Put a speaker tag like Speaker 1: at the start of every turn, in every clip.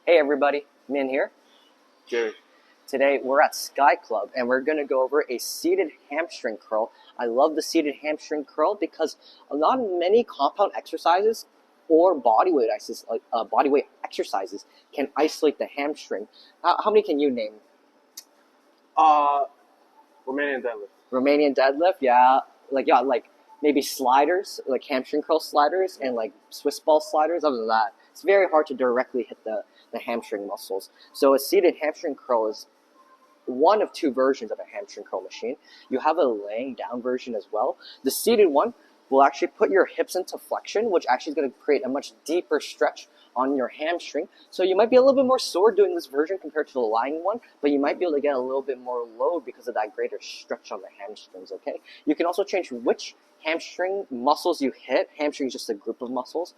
Speaker 1: Hey everybody, Min here.
Speaker 2: Jerry.
Speaker 1: Today we're at Sky Club and we're going to go over a seated hamstring curl. I love the seated hamstring curl because not many compound exercises or bodyweight exercises can isolate the hamstring. How many can you name?
Speaker 2: Romanian deadlift.
Speaker 1: Romanian deadlift, yeah, like maybe sliders, like hamstring curl sliders and like Swiss ball sliders. Other than that, it's very hard to directly hit the hamstring muscles. So a seated hamstring curl is one of two versions of a hamstring curl machine. You have a laying down version as well. The seated one will actually put your hips into flexion, which actually is going to create a much deeper stretch on your hamstring. So you might be a little bit more sore doing this version compared to the lying one, but you might be able to get a little bit more load because of that greater stretch on the hamstrings, okay? You can also change which hamstring muscles you hit. Hamstring is just a group of muscles,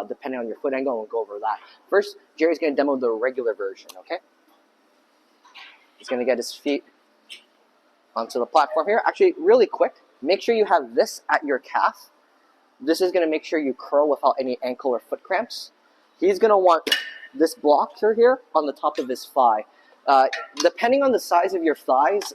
Speaker 1: depending on your foot angle, and we'll go over that. First, Jerry's going to demo the regular version, okay? He's going to get his feet onto the platform here. Actually, really quick, make sure you have this at your calf. This is going to make sure you curl without any ankle or foot cramps. He's going to want this blocker here on the top of his thigh. Depending on the size of your thighs,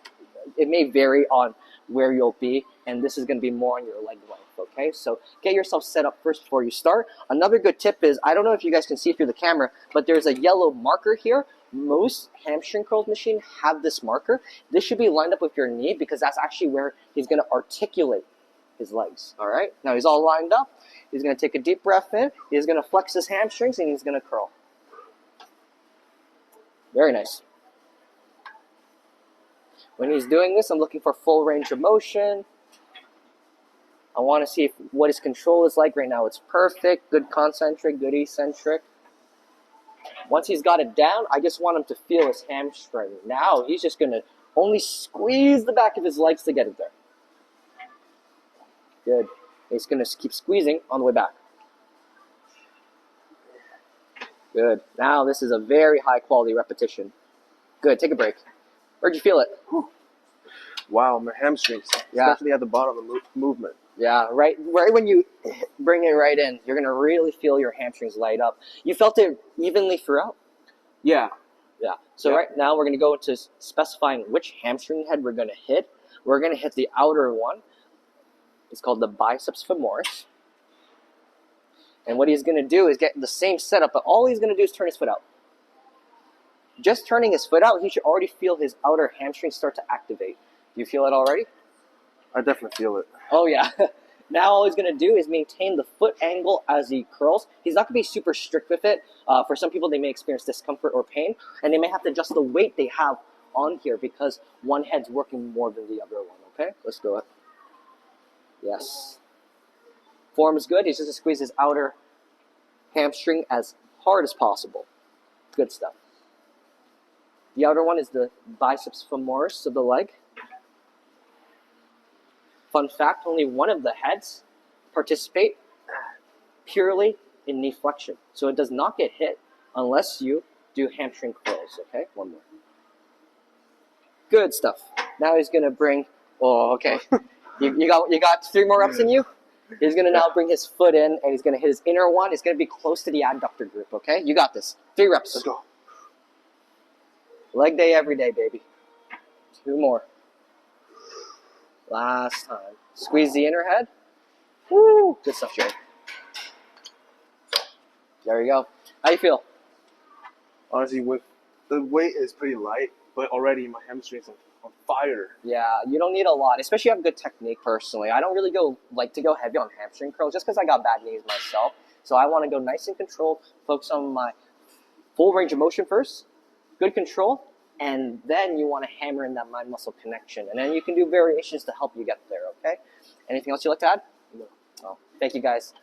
Speaker 1: it may vary on where you'll be, and this is going to be more on your leg length, okay? So get yourself set up first before you start. Another good tip is, I don't know if you guys can see through the camera, but there's a yellow marker here. Most hamstring curls machine have this marker. This should be lined up with your knee because that's actually where he's going to articulate his legs, all right? Now he's all lined up. He's going to take a deep breath in. He's going to flex his hamstrings, and he's going to curl. Very nice. When he's doing this, I'm looking for full range of motion. I want to see what his control is like. Right now it's perfect, good concentric, good eccentric. Once he's got it down, I just want him to feel his hamstring. Now he's just going to only squeeze the back of his legs to get it there. Good. He's going to keep squeezing on the way back. Good. Now this is a very high quality repetition. Good. Take a break. Where'd you feel it?
Speaker 2: Wow, my hamstrings.
Speaker 1: Yeah.
Speaker 2: Especially at the bottom of the movement.
Speaker 1: Yeah, right when you bring it right in, you're going to really feel your hamstrings light up. You felt it evenly throughout?
Speaker 2: Yeah.
Speaker 1: Yeah. So right now we're going to go into specifying which hamstring head we're going to hit. We're going to hit the outer one. It's called the biceps femoris. And what he's going to do is get the same setup, but all he's going to do is turn his foot out. Just turning his foot out, he should already feel his outer hamstring start to activate. Do you feel it already?
Speaker 2: I definitely feel it.
Speaker 1: Oh, yeah. Now all he's going to do is maintain the foot angle as he curls. He's not going to be super strict with it. For some people, they may experience discomfort or pain, and they may have to adjust the weight they have on here because one head's working more than the other one, okay? Let's do it. Yes. Form is good. He's just going to squeeze his outer hamstring as hard as possible. Good stuff. The outer one is the biceps femoris of the leg. Fun fact, only one of the heads participate purely in knee flexion. So it does not get hit unless you do hamstring curls, okay? One more. Good stuff. Now he's going to bring, oh, okay. you got 3 more reps in you? He's going to now bring his foot in, and he's going to hit his inner one. It's going to be close to the adductor group, okay? You got this. 3 reps.
Speaker 2: Let's go.
Speaker 1: Leg day every day, baby. 2 more. Last time. Squeeze the inner head. Woo! Good stuff, Jerry. There you go. How you feel?
Speaker 2: Honestly, the weight is pretty light, but already my hamstrings are on fire.
Speaker 1: Yeah, you don't need a lot, especially if you have good technique personally. I don't really like to go heavy on hamstring curls just because I got bad knees myself. So I want to go nice and controlled, focus on my full range of motion first, good control, and then you want to hammer in that mind-muscle connection. And then you can do variations to help you get there, okay? Anything else you'd like to add?
Speaker 2: No.
Speaker 1: Oh, thank you, guys.